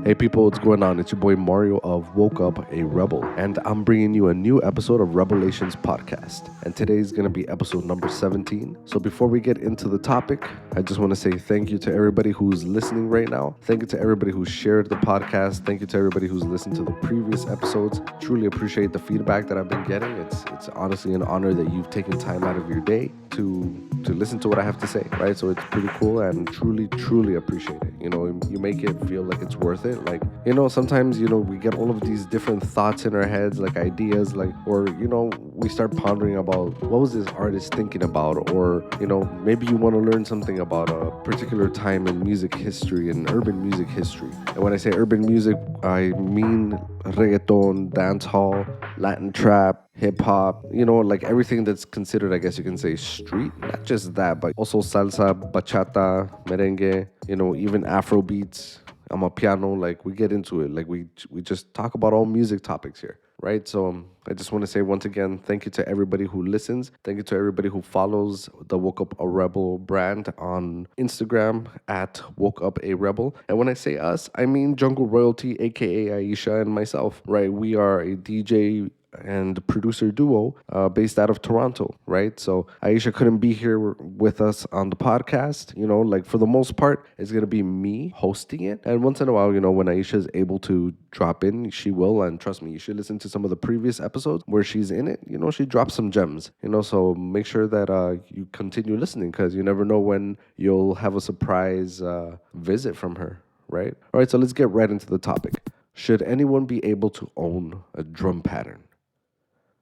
Hey people, what's going on? It's your boy Mario of Woke Up a Rebel, and I'm bringing you a new episode of Rebelations podcast. And today is going to be episode number 17. So before we get into the topic, I just want to say thank you to everybody who's listening right now. Thank you to everybody who shared the podcast. Thank you to everybody who's listened to the previous episodes. Truly appreciate the feedback that I've been getting. It's honestly an honor that you've taken time out of your day to listen to what I have to say, right? So it's pretty cool and truly appreciate it. You make it feel like it's worth it. Like, sometimes, we get all of these different thoughts in our heads, like ideas, like, or, we start pondering about what was this artist thinking about, or, maybe you want to learn something about a particular time in music history and urban music history. And when I say urban music, I mean reggaeton, dancehall, Latin trap, hip hop, like everything that's considered, I guess you can say, street. Not just that, but also salsa, bachata, merengue, even Afro beats. I'm a piano, like we get into it. Like we just talk about all music topics here, right? So I just want to say once again, thank you to everybody who listens. Thank you to everybody who follows the Woke Up a Rebel brand on Instagram at Woke Up a Rebel. And when I say us, I mean Jungle Royalty, aka Aisha, and myself, right? We are a DJ and producer duo based out of Toronto, right? So Aisha couldn't be here with us on the podcast. Like for the most part, it's going to be me hosting it. And once in a while, when Aisha is able to drop in, she will. And trust me, you should listen to some of the previous episodes where she's in it. She drops some gems, so make sure that you continue listening because you never know when you'll have a surprise visit from her, right? All right, so let's get right into the topic. Should anyone be able to own a drum pattern?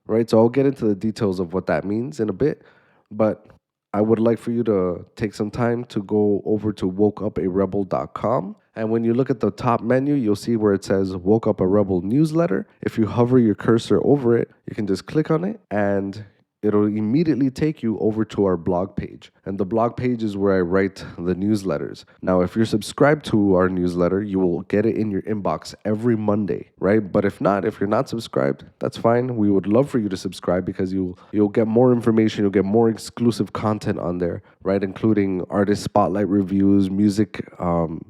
Right? So I'll get into the details of what that means in a bit, but I would like for you to take some time to go over to wokeuparebel.com. And when you look at the top menu, you'll see where it says Woke Up a Rebel newsletter. If you hover your cursor over it, you can just click on it and it'll immediately take you over to our blog page. And the blog page is where I write the newsletters. Now, if you're subscribed to our newsletter, you will get it in your inbox every Monday, right? But if not, if you're not subscribed, that's fine. We would love for you to subscribe because you'll get more information, you'll get more exclusive content on there, right? Including artist spotlight reviews, music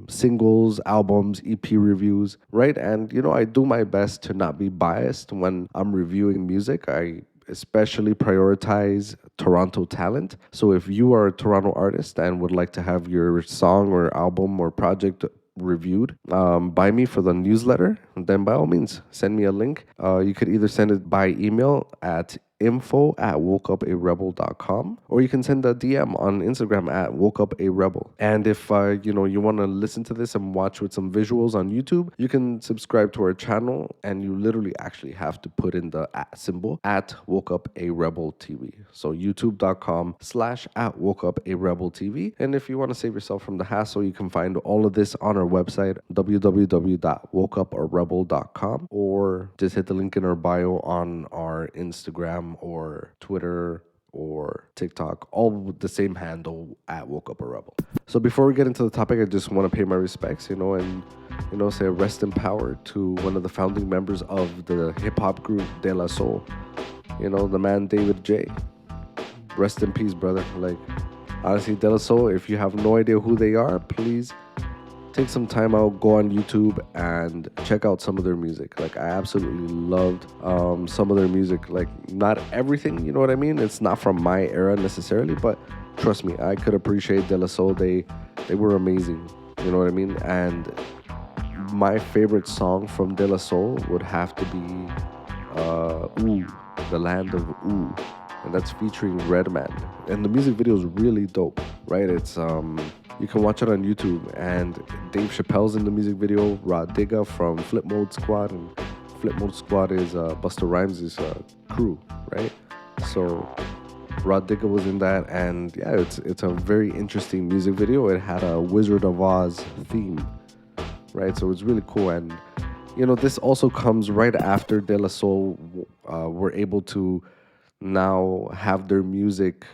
singles, albums, EP reviews, right? And I do my best to not be biased when I'm reviewing music. I especially prioritize Toronto talent. So if you are a Toronto artist and would like to have your song or album or project reviewed by me for the newsletter, then by all means, send me a link. You could either send it by email at info@wokeuparebel.com, or you can send a DM on Instagram at wokeuparebel. And if you want to listen to this and watch with some visuals on YouTube, you can subscribe to our channel, and you literally actually have to put in the at symbol at wokeuparebel TV. So youtube.com/@wokeuparebel TV. And if you want to save yourself from the hassle, you can find all of this on our website, www.wokeuparebel.com, or just hit the link in our bio on our Instagram or Twitter or TikTok, all with the same handle at Woke Up a Rebel. So before we get into the topic, I just want to pay my respects, and say rest in power to one of the founding members of the hip hop group De La Soul, the man David J. Rest in peace, brother. Like, honestly, De La Soul, if you have no idea who they are, please take some time out, go on YouTube and check out some of their music. Like, I absolutely loved some of their music. Like, not everything, you know what I mean? It's not from my era necessarily, but trust me, I could appreciate De La Soul. They were amazing, you know what I mean? And my favorite song from De La Soul would have to be Ooh, The Land of Ooh. And that's featuring Redman. And the music video is really dope, right? It's you can watch it on YouTube, and Dave Chappelle's in the music video, Rod Digga from Flip Mode Squad, and Flip Mode Squad is Busta Rhymes' crew, right? So Rod Digga was in that, and yeah, it's a very interesting music video. It had a Wizard of Oz theme, right? So it's really cool, and this also comes right after De La Soul were able to now have their music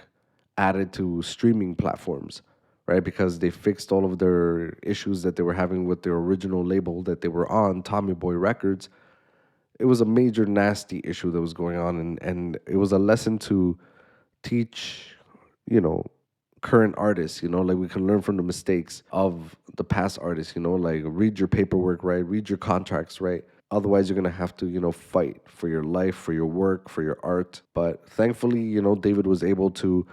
added to streaming platforms, right? Because they fixed all of their issues that they were having with their original label that they were on, Tommy Boy Records. It was a major nasty issue that was going on, and it was a lesson to teach, current artists, like we can learn from the mistakes of the past artists, like read your paperwork right, read your contracts right. Otherwise, you're going to have to, fight for your life, for your work, for your art. But thankfully, David was able to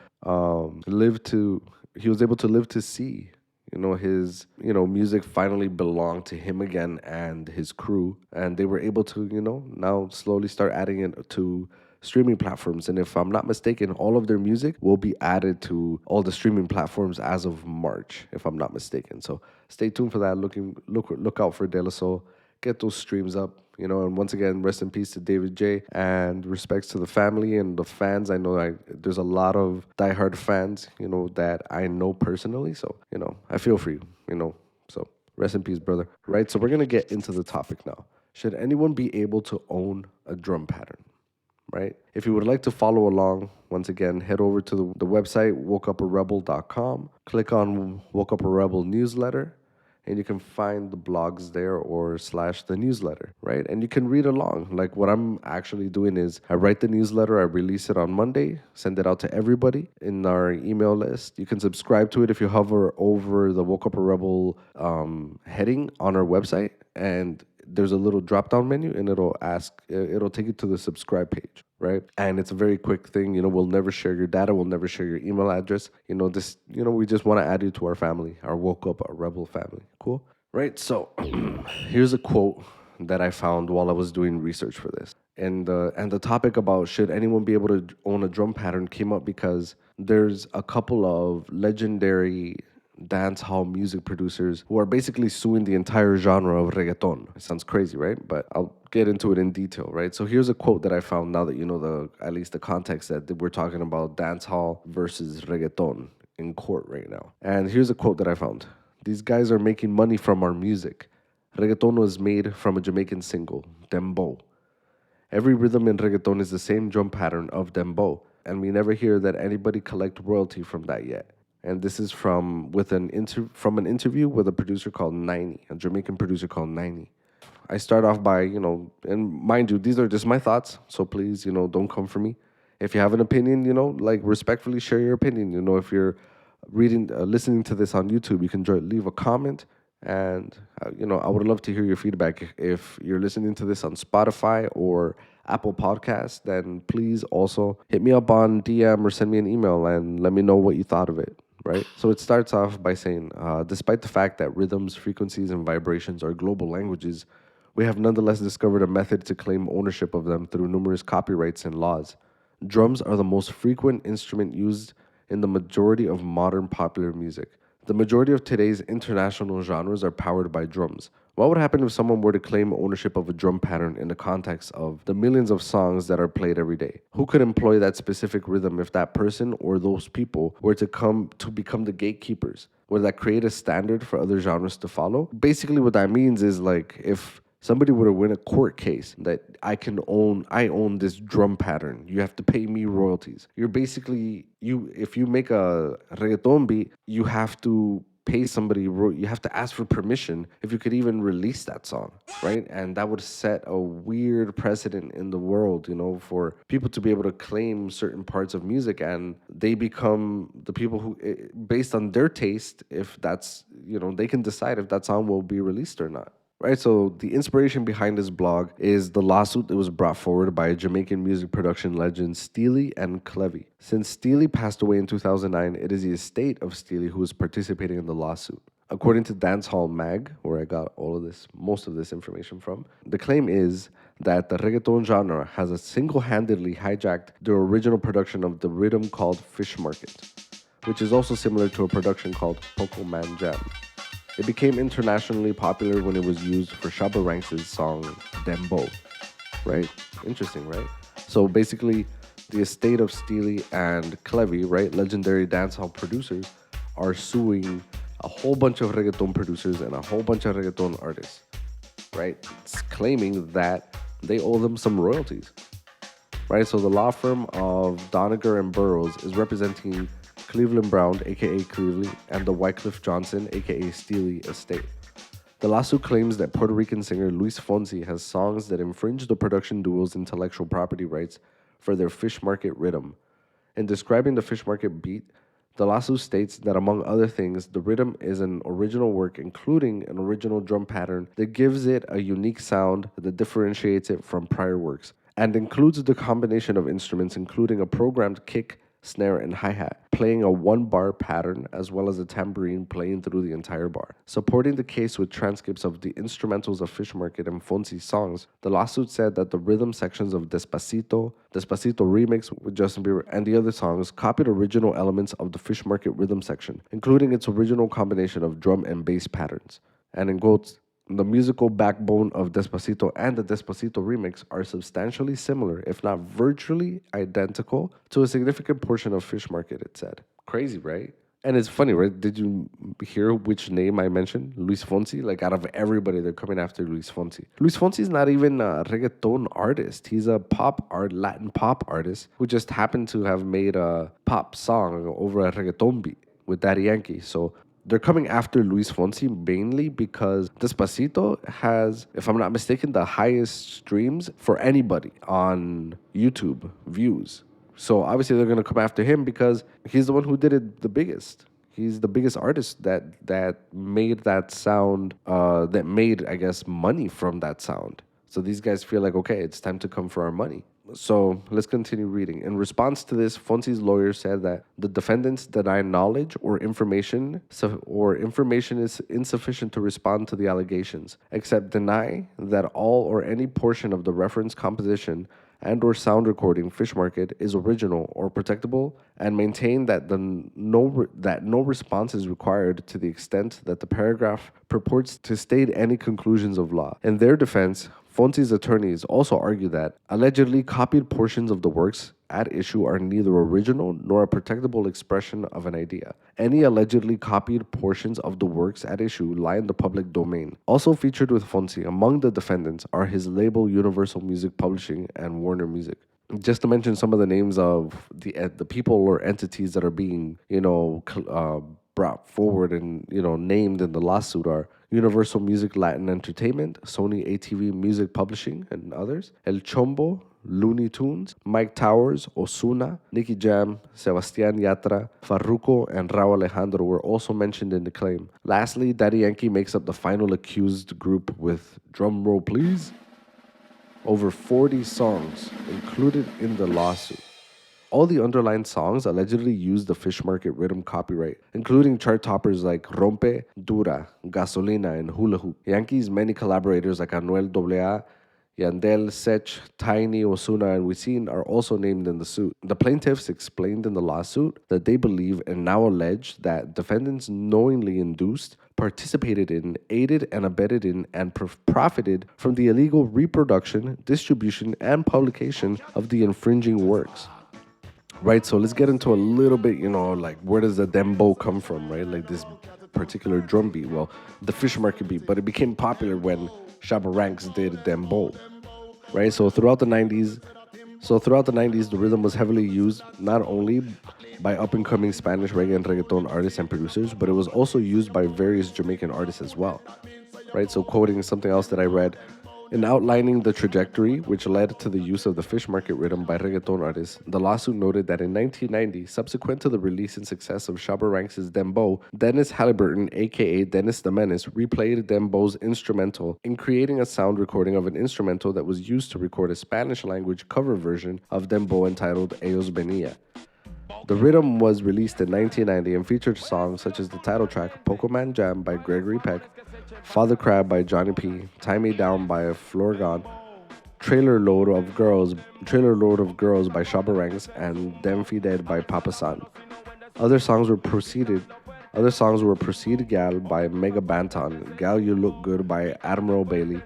he was able to live to see, his, music finally belonged to him again and his crew. And they were able to, now slowly start adding it to streaming platforms. And if I'm not mistaken, all of their music will be added to all the streaming platforms as of March, if I'm not mistaken. So stay tuned for that. Look out for De La Soul. Get those streams up. And once again, rest in peace to David J. And respects to the family and the fans. I know there's a lot of diehard fans, that I know personally. So, I feel for you, So rest in peace, brother. Right. So we're going to get into the topic now. Should anyone be able to own a drum pattern? Right? If you would like to follow along, once again, head over to the website, wokeuparebel.com, click on Woke Up a Rebel newsletter, and you can find the blogs there or slash the newsletter, right? And you can read along. Like what I'm actually doing is I write the newsletter, I release it on Monday, send it out to everybody in our email list. You can subscribe to it if you hover over the Woke Up a Rebel heading on our website, and there's a little drop down menu and it'll take you to the subscribe page, right? And it's a very quick thing. We'll never share your data, we'll never share your email address. We just want to add you to our family, our Woke Up a Rebel family. Cool, right? So here's a quote that I found while I was doing research for this. And the topic about should anyone be able to own a drum pattern came up because there's a couple of legendary dance hall music producers who are basically suing the entire genre of reggaeton. It sounds crazy, right? But I'll get into it in detail, right? So here's a quote that I found now that you know at least the context that we're talking about dance hall versus reggaeton in court right now. And here's a quote that I found. These guys are making money from our music. Reggaeton was made from a Jamaican single, Dembow. Every rhythm in reggaeton is the same drum pattern of dembow, and we never hear that anybody collect royalty from that yet. And this is from an interview with a producer called 90, a Jamaican producer called 90. I start off by, and mind you, these are just my thoughts, so please, don't come for me. If you have an opinion, like respectfully share your opinion. If you're listening to this on YouTube, you can leave a comment. And, I would love to hear your feedback. If you're listening to this on Spotify or Apple Podcasts, then please also hit me up on DM or send me an email and let me know what you thought of it, right? So it starts off by saying, despite the fact that rhythms, frequencies, and vibrations are global languages, we have nonetheless discovered a method to claim ownership of them through numerous copyrights and laws. Drums are the most frequent instrument used in the majority of modern popular music. The majority of today's international genres are powered by drums. What would happen if someone were to claim ownership of a drum pattern in the context of the millions of songs that are played every day? Who could employ that specific rhythm if that person or those people were to become the gatekeepers? Would that create a standard for other genres to follow? Basically, what that means is like if somebody were to win a court case that I own this drum pattern, you have to pay me royalties. You're basically, if you make a reggaeton beat, you have to pay somebody, you have to ask for permission if you could even release that song, right? And that would set a weird precedent in the world, for people to be able to claim certain parts of music, and they become the people who, based on their taste, if that's, they can decide if that song will be released or not. Right, so the inspiration behind this blog is the lawsuit that was brought forward by Jamaican music production legends Steely and Clevy. Since Steely passed away in 2009, it is the estate of Steely who is participating in the lawsuit. According to Dancehall Mag, where I got most of this information from, the claim is that the reggaeton genre has single-handedly hijacked the original production of the rhythm called Fish Market, which is also similar to a production called Poco Man Jam. It became internationally popular when it was used for Shabba Ranks' song Dembow, right? Interesting, right? So basically, the estate of Steely and Clevy, right, legendary dancehall producers, are suing a whole bunch of reggaeton producers and a whole bunch of reggaeton artists, right? It's claiming that they owe them some royalties, right? So the law firm of Doniger and Burroughs is representing Cleveland Brown, aka Clevely, and the Wycliffe Johnson, aka Steely estate. The lawsuit claims that Puerto Rican singer Luis Fonsi has songs that infringe the production duo's intellectual property rights for their Fish Market rhythm. In describing the Fish Market beat, The lawsuit states that, among other things, the rhythm is an original work, including an original drum pattern that gives it a unique sound that differentiates it from prior works, and includes the combination of instruments, including a programmed kick, snare, and hi hat, playing a one bar pattern as well as a tambourine playing through the entire bar. Supporting the case with transcripts of the instrumentals of Fish Market and Fonzi's songs, the lawsuit said that the rhythm sections of Despacito Remix with Justin Bieber, and the other songs copied original elements of the Fish Market rhythm section, including its original combination of drum and bass patterns. And in quotes, the musical backbone of Despacito and the Despacito remix are substantially similar, if not virtually identical, to a significant portion of Fish Market, it said. Crazy, right? And it's funny, right? Did you hear which name I mentioned? Luis Fonsi? Like, out of everybody, they're coming after Luis Fonsi. Luis Fonsi is not even a reggaeton artist. He's a Latin pop artist who just happened to have made a pop song over a reggaeton beat with Daddy Yankee. So they're coming after Luis Fonsi mainly because Despacito has, if I'm not mistaken, the highest streams for anybody on YouTube views. So obviously they're gonna come after him because he's the one who did it the biggest. He's the biggest artist that made that sound, that made, I guess, money from that sound. So these guys feel like, okay, it's time to come for our money. So let's continue reading. In response to this, Fonzi's lawyer said that the defendants deny knowledge or information is insufficient to respond to the allegations, except deny that all or any portion of the reference composition and or sound recording Fish Market is original or protectable, and maintain that no response is required to the extent that the paragraph purports to state any conclusions of law. In their defense, Fonzi's attorneys also argue that allegedly copied portions of the works at issue are neither original nor a protectable expression of an idea. Any allegedly copied portions of the works at issue lie in the public domain. Also featured with Fonzi among the defendants are his label Universal Music Publishing and Warner Music. Just to mention some of the names of the people or entities that are being, brought forward and, named in the lawsuit are Universal Music Latin Entertainment, Sony ATV Music Publishing, and others. El Chombo, Looney Tunes, Mike Towers, Osuna, Nicky Jam, Sebastian Yatra, Farruko, and Rauw Alejandro were also mentioned in the claim. Lastly, Daddy Yankee makes up the final accused group with, drum roll please, over 40 songs included in the lawsuit. All the underlined songs allegedly use the Fish Market rhythm copyright, including chart toppers like Rompe, Dura, Gasolina, and Hula Hoop. Yankee's many collaborators like Anuel AA, Yandel, Sech, Tiny, Osuna, and Wisin are also named in the suit. The plaintiffs explained in the lawsuit that they believe and now allege that defendants knowingly induced, participated in, aided and abetted in, and profited from the illegal reproduction, distribution, and publication of the infringing works. Right, so let's get into a little bit, like where does the dembow come from, right? Like this particular drum beat. Well, the Fish Market beat, but it became popular when Shabba Ranks did dembow, right? Throughout the 90s, the rhythm was heavily used not only by up-and-coming Spanish reggae and reggaeton artists and producers, but it was also used by various Jamaican artists as well, right? So quoting something else that I read, in outlining the trajectory which led to the use of the Fish Market rhythm by reggaeton artists, the lawsuit noted that in 1990, subsequent to the release and success of Shabba Ranks' Dembow, Dennis Halliburton, aka Dennis the Menace, replayed Dembow's instrumental in creating a sound recording of an instrumental that was used to record a Spanish-language cover version of Dembow entitled Ellos Venia. The rhythm was released in 1990 and featured songs such as the title track Poco Man Jam by Gregory Peck, Father Crab by Johnny P, Tie Me Down by Florgon, Trailer Load of Girls by Shabba Ranks, and Dem Dead by Papa San. Other songs were Proceed Gal by Mega Banton, Gal You Look Good by Admiral Bailey,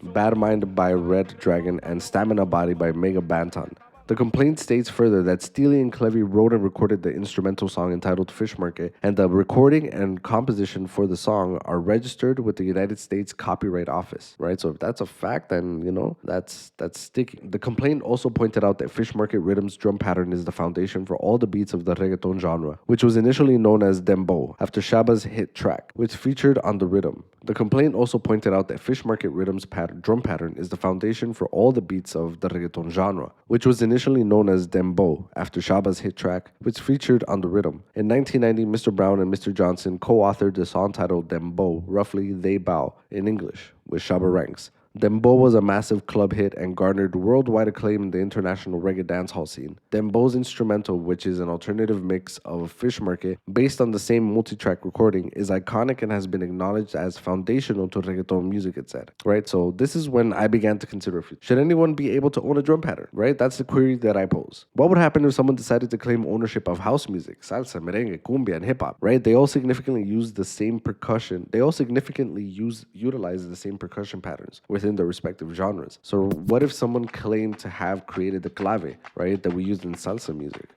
Bad Mind by Red Dragon, and Stamina Body by Mega Banton. The complaint states further that Steely and Clevie wrote and recorded the instrumental song entitled Fish Market, and the recording and composition for the song are registered with the United States Copyright Office, right? So if that's a fact, then, that's sticky. The complaint also pointed out that Fish Market Rhythm's drum pattern is the foundation for all the beats of the reggaeton genre, which was initially known as Dembow, after Shabba's hit track, which featured on the rhythm. The complaint also pointed out that Fish Market Rhythm's drum pattern is the foundation for all the beats of the reggaeton genre, which was initially known as Dembow, after Shaba's hit track, which featured on the rhythm. In 1990, Mr. Brown and Mr. Johnson co-authored the song titled Dembow, roughly They Bow, in English, with Shaba Ranks. Dembow was a massive club hit and garnered worldwide acclaim in the international reggae dancehall scene. Dembow's instrumental, which is an alternative mix of Fish Market based on the same multi-track recording, is iconic and has been acknowledged as foundational to reggaeton music, it said. Right, so this is when I began to consider, should anyone be able to own a drum pattern? Right, that's the query that I pose. What would happen if someone decided to claim ownership of house music, salsa, merengue, cumbia, and hip-hop? Right, they all significantly use the same percussion. They all significantly utilize the same percussion patterns within their respective genres. So what if someone claimed to have created the clave, right, that we use in salsa music?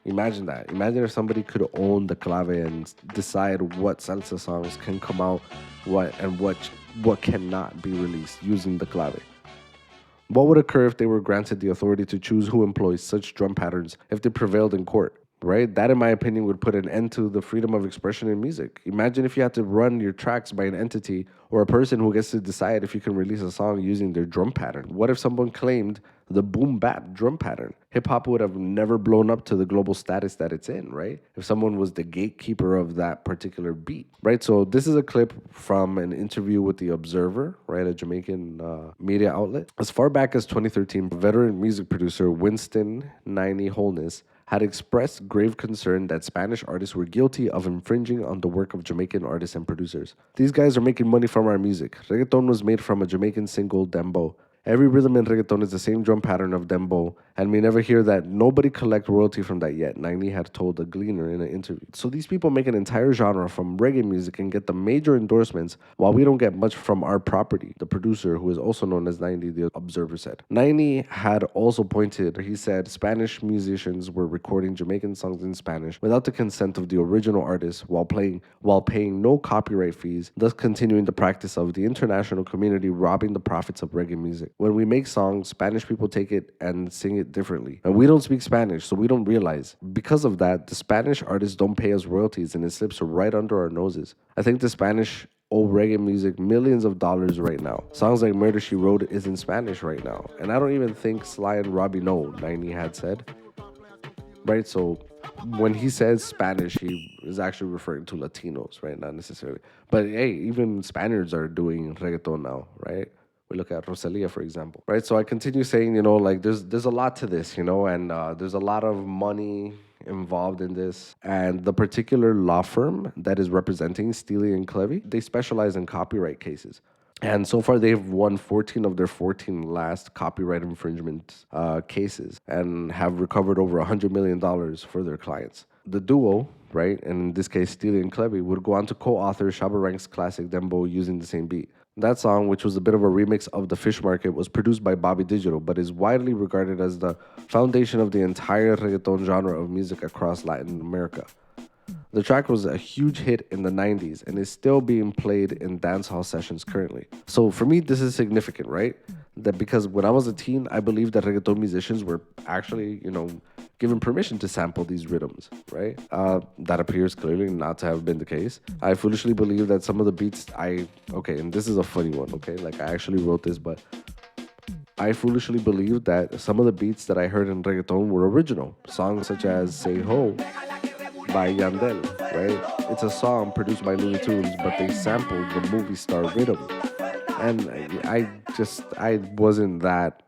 Imagine that. Imagine if somebody could own the clave and decide what salsa songs can come out, what cannot be released using the clave. What would occur if they were granted the authority to choose who employs such drum patterns if they prevailed in court? Right? That, in my opinion, would put an end to the freedom of expression in music. Imagine if you had to run your tracks by an entity or a person who gets to decide if you can release a song using their drum pattern. What if someone claimed the boom bap drum pattern? Hip hop would have never blown up to the global status that it's in, right? If someone was the gatekeeper of that particular beat, right? So this is a clip from an interview with The Observer, right? A Jamaican media outlet. As far back as 2013, veteran music producer Winston Niney Holness had expressed grave concern that Spanish artists were guilty of infringing on the work of Jamaican artists and producers. These guys are making money from our music. Reggaeton was made from a Jamaican single, Dembow. Every rhythm in reggaeton is the same drum pattern of dembow, and we never hear that. Nobody collect royalty from that yet, Niney had told the Gleaner in an interview. So these people make an entire genre from reggae music and get the major endorsements, while we don't get much from our property, the producer, who is also known as Niney, the Observer said. Niney had also pointed, he said, Spanish musicians were recording Jamaican songs in Spanish without the consent of the original artist while paying no copyright fees, thus continuing the practice of the international community robbing the profits of reggae music. When we make songs, Spanish people take it and sing it differently. And we don't speak Spanish, so we don't realize. Because of that, the Spanish artists don't pay us royalties and it slips right under our noses. I think the Spanish owe reggae music millions of dollars right now. Songs like Murder, She Wrote is in Spanish right now. And I don't even think Sly and Robbie know, Niney had said. Right, so when he says Spanish, he is actually referring to Latinos, right? Not necessarily. But hey, even Spaniards are doing reggaeton now, right? We look at Rosalia, for example, right? So I continue saying, like there's a lot to this, and there's a lot of money involved in this. And the particular law firm that is representing Steely and Clevy, they specialize in copyright cases. And so far, they've won 14 of their 14 last copyright infringement cases and have recovered over $100 million for their clients. The duo, right, and in this case, Steely and Clevy, would go on to co-author Shabba Ranks' classic Dembow using the same beat. That song, which was a bit of a remix of The Fish Market, was produced by Bobby Digital, but is widely regarded as the foundation of the entire reggaeton genre of music across Latin America. The track was a huge hit in the 90s and is still being played in dancehall sessions currently. So for me, this is significant, right? That because when I was a teen, I believed that reggaeton musicians were actually, given permission to sample these rhythms, right? That appears clearly not to have been the case. I foolishly believe that some of the beats and this is a funny one, okay? Like I actually wrote this, but I foolishly believed that some of the beats that I heard in reggaeton were original. Songs such as Say Ho by Yandel, right? It's a song produced by Looney Tunes, but they sampled the movie star rhythm. And I wasn't that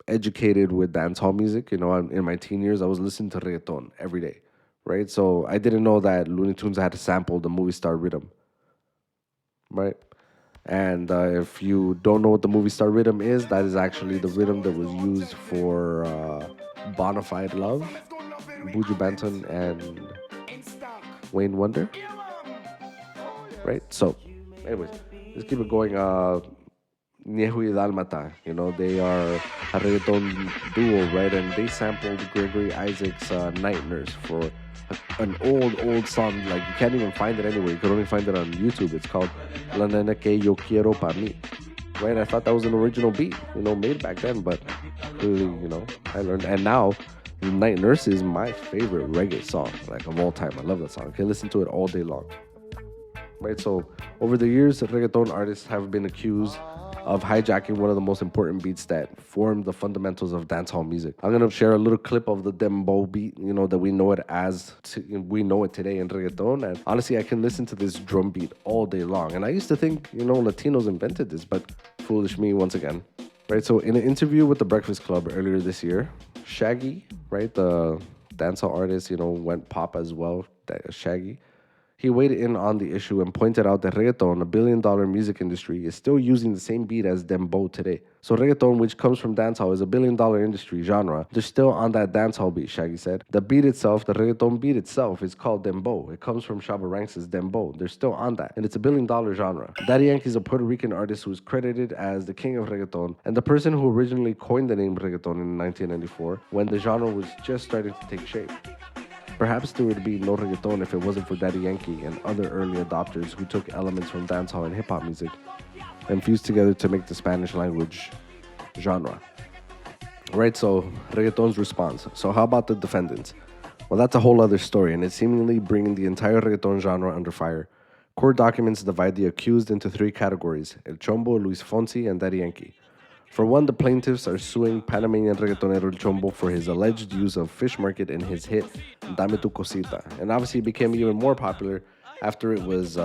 educated with dancehall music. In my teen years, I was listening to reggaeton every day, right? So I didn't know that Looney Tunes had to sample the movie star rhythm, right? And if you don't know what the movie star rhythm is, that is actually the rhythm that was used for Bonafide Love, Buju Banton, and Wayne Wonder, right? So, anyways, let's keep it going. Niehu y Dalmata, they are a reggaeton duo, right? And they sampled Gregory Isaac's Night Nurse for an old song. Like, you can't even find it anywhere. You can only find it on YouTube. It's called La Nena Que Yo Quiero Pa Mi, right? I thought that was an original beat, made back then, but clearly, I learned. And now, Night Nurse is my favorite reggae song, like, of all time. I love that song. I can listen to it all day long, right? So, over the years, reggaeton artists have been accused of hijacking one of the most important beats that formed the fundamentals of dancehall music. I'm gonna share a little clip of the dembow beat, that we know it as we know it today in reggaeton. And honestly, I can listen to this drum beat all day long. And I used to think, Latinos invented this, but foolish me once again. Right, so in an interview with the Breakfast Club earlier this year, Shaggy, right, the dancehall artist, went pop as well, Shaggy. He weighed in on the issue and pointed out that reggaeton, a $1 billion music industry, is still using the same beat as dembow today. So reggaeton, which comes from dancehall, is a $1 billion industry genre. They're still on that dancehall beat, Shaggy said. The beat itself, the reggaeton beat itself, is called dembow. It comes from Shabba Ranks' dembow. They're still on that, and it's a $1 billion genre. Daddy Yankee is a Puerto Rican artist who is credited as the king of reggaeton and the person who originally coined the name reggaeton in 1994 when the genre was just starting to take shape. Perhaps there would be no reggaeton if it wasn't for Daddy Yankee and other early adopters who took elements from dancehall and hip-hop music and fused together to make the Spanish language genre. Right, so reggaeton's response. So how about the defendants? Well, that's a whole other story, and it's seemingly bringing the entire reggaeton genre under fire. Court documents divide the accused into 3 categories: El Chombo, Luis Fonsi, and Daddy Yankee. For one, the plaintiffs are suing Panamanian reggaetonero El Chombo for his alleged use of Fish Market in his hit Dame Tu Cosita. And obviously it became even more popular after it was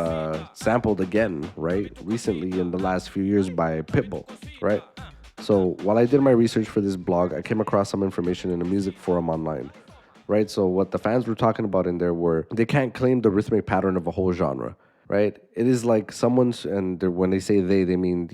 sampled again, right, recently in the last few years by Pitbull, right? So while I did my research for this blog, I came across some information in a music forum online, right? So what the fans were talking about in there were they can't claim the rhythmic pattern of a whole genre, right? It is like someone's, and when they say they mean,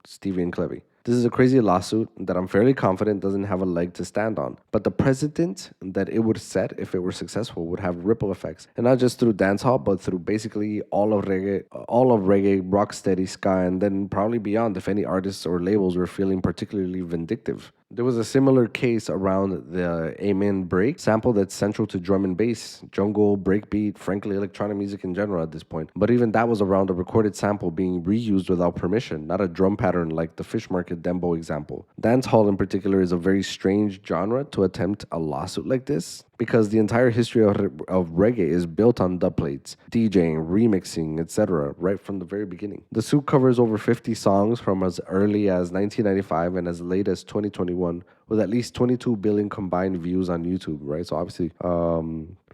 Stevie and Clevy. This is a crazy lawsuit that I'm fairly confident doesn't have a leg to stand on. But the precedent that it would set if it were successful would have ripple effects. And not just through dancehall, but through basically all of reggae, rocksteady, ska, and then probably beyond if any artists or labels were feeling particularly vindictive. There was a similar case around the Amen break sample that's central to drum and bass, jungle, breakbeat, frankly electronic music in general at this point. But even that was around a recorded sample being reused without permission, not a drum pattern like the Fish Market Dembo example. Dancehall in particular is a very strange genre to attempt a lawsuit like this, because the entire history of reggae is built on dubplates, DJing, remixing, etc., right from the very beginning. The suit covers over 50 songs from as early as 1995 and as late as 2021, with at least 22 billion combined views on YouTube, right? So obviously,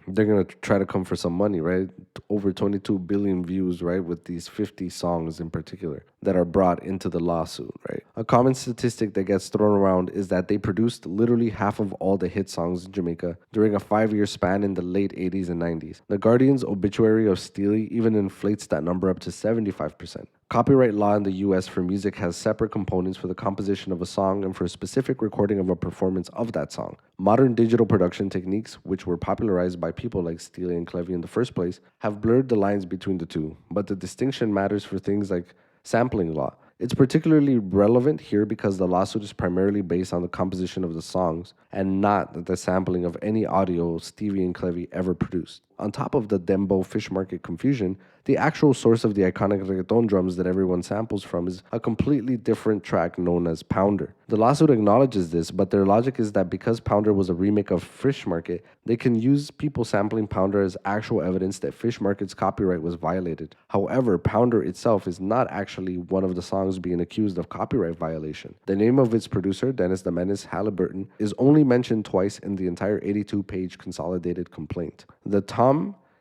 they're going to try to come for some money, right? Over 22 billion views, right? With these 50 songs in particular that are brought into the lawsuit, right? A common statistic that gets thrown around is that they produced literally half of all the hit songs in Jamaica during a 5-year span in the late 80s and 90s. The Guardian's obituary of Steely even inflates that number up to 75%. Copyright law in the US for music has separate components for the composition of a song and for a specific recording of a performance of that song. Modern digital production techniques, which were popularized by people like Steely and Clevy in the first place, have blurred the lines between the two, but the distinction matters for things like sampling law. It's particularly relevant here because the lawsuit is primarily based on the composition of the songs and not the sampling of any audio Stevie and Clevy ever produced. On top of the Dembo Fish Market confusion, the actual source of the iconic reggaeton drums that everyone samples from is a completely different track known as Pounder. The lawsuit acknowledges this, but their logic is that because Pounder was a remake of Fish Market, they can use people sampling Pounder as actual evidence that Fish Market's copyright was violated. However, Pounder itself is not actually one of the songs being accused of copyright violation. The name of its producer, Dennis the Menace Halliburton, is only mentioned twice in the entire 82-page consolidated complaint. The Tom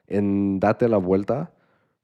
in Date la Vuelta,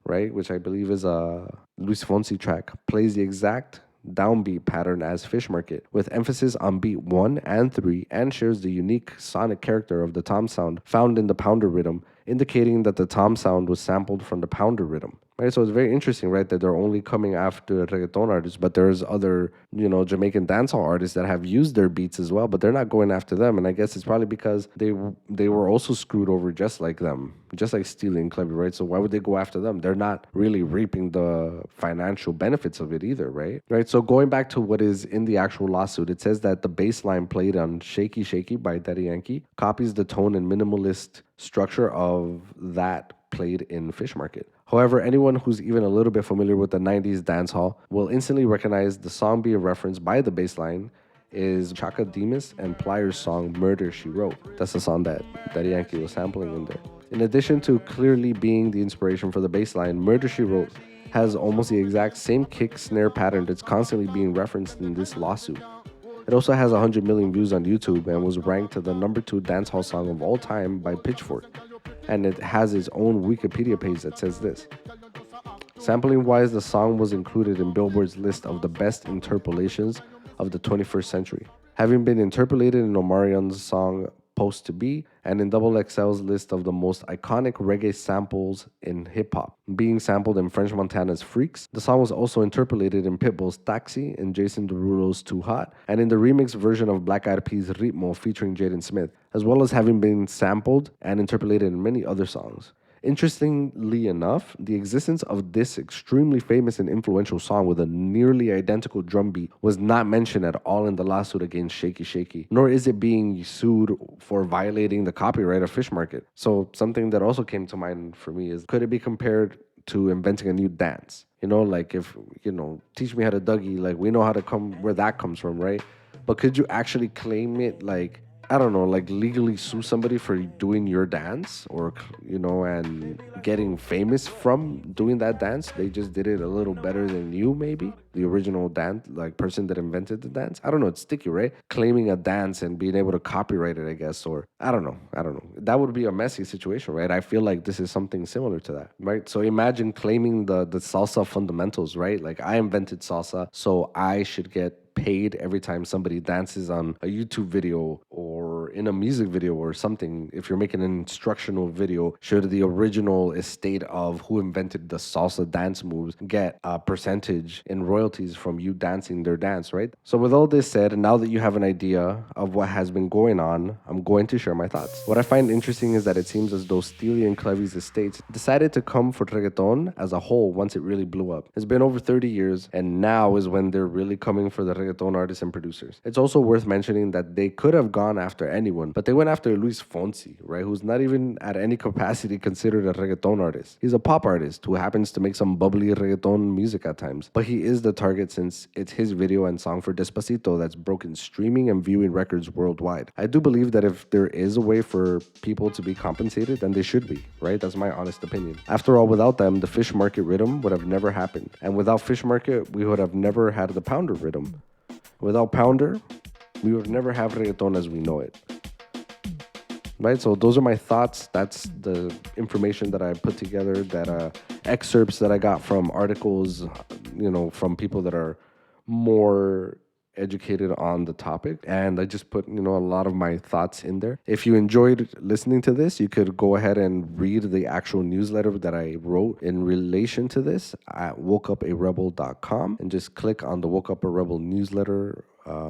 right, which I believe is a Luis Fonsi track, plays the exact downbeat pattern as Fish Market, with emphasis on beat 1 and 3, and shares the unique sonic character of the tom sound found in the pounder rhythm, indicating that the tom sound was sampled from the pounder rhythm. Right, so it's very interesting, right, that they're only coming after reggaeton artists, but there's other, Jamaican dancehall artists that have used their beats as well, but they're not going after them. And I guess it's probably because they were also screwed over just like them, just like Steely and Clevy, right? So why would they go after them? They're not really reaping the financial benefits of it either, right? Right. So going back to what is in the actual lawsuit, it says that the bass line played on Shaky Shaky by Daddy Yankee copies the tone and minimalist structure of that played in Fish Market. However, anyone who's even a little bit familiar with the 90s dancehall will instantly recognize the song being referenced by the bass line is Chaka Demus and Pliers' song Murder, She Wrote. That's the song that Daddy Yankee was sampling in there. In addition to clearly being the inspiration for the bass line, Murder, She Wrote has almost the exact same kick snare pattern that's constantly being referenced in this lawsuit. It also has 100 million views on YouTube and was ranked to the number 2 dancehall song of all time by Pitchfork. And it has its own Wikipedia page that says this. Sampling wise, the song was included in Billboard's list of the best interpolations of the 21st century, having been interpolated in Omarion's song Post to Be and in Double XL's list of the most iconic reggae samples in hip hop, being sampled in French Montana's Freaks. The song was also interpolated in Pitbull's Taxi, in Jason Derulo's Too Hot, and in the remix version of Black Eyed Peas' Ritmo featuring Jaden Smith, as well as having been sampled and interpolated in many other songs. Interestingly enough, the existence of this extremely famous and influential song with a nearly identical drum beat was not mentioned at all in the lawsuit against Shaky Shaky, nor is it being sued for violating the copyright of Fish Market. So something that also came to mind for me is, could it be compared to inventing a new dance? You know, like if, teach me how to Dougie, like we know how to where that comes from, right? But could you actually claim it, like, I don't know, like legally sue somebody for doing your dance or, and getting famous from doing that dance? They just did it a little better than you, maybe? The original dance, like person that invented the dance? I don't know, it's sticky, right? Claiming a dance and being able to copyright it, I guess, or I don't know. That would be a messy situation, right? I feel like this is something similar to that, right? So imagine claiming the salsa fundamentals, right? Like I invented salsa, so I should get paid every time somebody dances on a YouTube video or in a music video or something. If you're making an instructional video, should the original estate of who invented the salsa dance moves get a percentage in royalties from you dancing their dance, right? So with all this said, now that you have an idea of what has been going on, I'm going to share my thoughts. What I find interesting is that it seems as though Steely and Clevy's estates decided to come for reggaeton as a whole once it really blew up. It's been over 30 years, and now is when they're really coming for the reggaeton artists and producers. It's also worth mentioning that they could have gone after anyone, but they went after Luis Fonsi, right? Who's not even at any capacity considered a reggaeton artist. He's a pop artist who happens to make some bubbly reggaeton music at times, but he is the target since it's his video and song for Despacito that's broken streaming and viewing records worldwide. I do believe that if there is a way for people to be compensated, then they should be, right? That's my honest opinion. After all, without them, the Fish Market rhythm would have never happened. And without Fish Market, we would have never had the Pounder rhythm. Without Pounder, we would never have reggaeton as we know it. Right? So those are my thoughts. That's the information that I put together, that excerpts that I got from articles, from people that are more educated on the topic, and I just put a lot of my thoughts in there. If you enjoyed listening to this, you could go ahead and read the actual newsletter that I wrote in relation to this at wokeuparebel.com and just click on the Woke Up a Rebel newsletter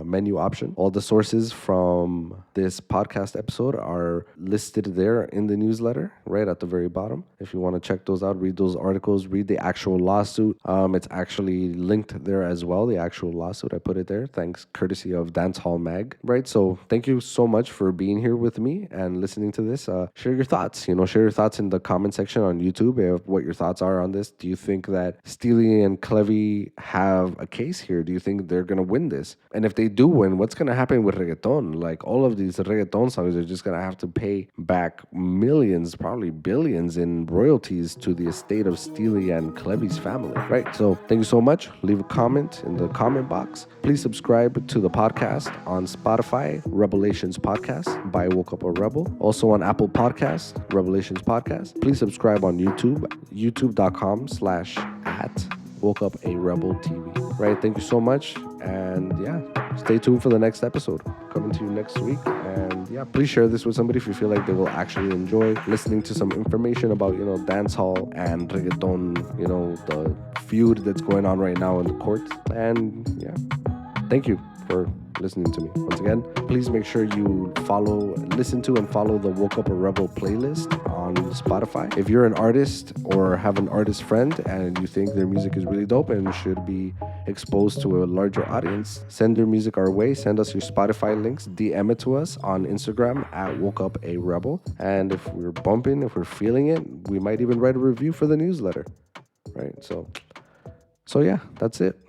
menu option. All the sources from this podcast episode are listed there in the newsletter, right at the very bottom. If you want to check those out, read those articles, read the actual lawsuit. It's actually linked there as well, the actual lawsuit. I put it there, thanks courtesy of Dancehall Mag, right? So thank you so much for being here with me and listening to this. Share your thoughts, share your thoughts in the comment section on YouTube of what your thoughts are on this. Do you think that Steely and Clevy have a case here? Do you think they're going to win this? And if they do win, what's going to happen with reggaeton? Like all of these reggaeton songs are just going to have to pay back millions, probably billions in royalties to the estate of Steely and Clevy's family, right? So thank you so much. Leave a comment in the comment box. Please subscribe to the podcast on Spotify, Rebelations Podcast by Woke Up a Rebel. Also on Apple Podcasts, Rebelations Podcast. Please subscribe on YouTube, youtube.com/@ Woke Up a Rebel TV. Right? Thank you so much. And yeah, stay tuned for the next episode coming to you next week. And yeah, please share this with somebody if you feel like they will actually enjoy listening to some information about, dancehall and reggaeton, the feud that's going on right now in the courts. And yeah, thank you for listening to me. Once again, please make sure you listen to and follow the Woke Up a Rebel playlist on Spotify. If you're an artist or have an artist friend and you think their music is really dope and should be exposed to a larger audience, send their music our way. Send us your Spotify links. DM it to us on Instagram at Woke Up a Rebel. And if we're bumping, if we're feeling it, we might even write a review for the newsletter. Right? So yeah, that's it.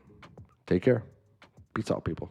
Take care. Peace out, people.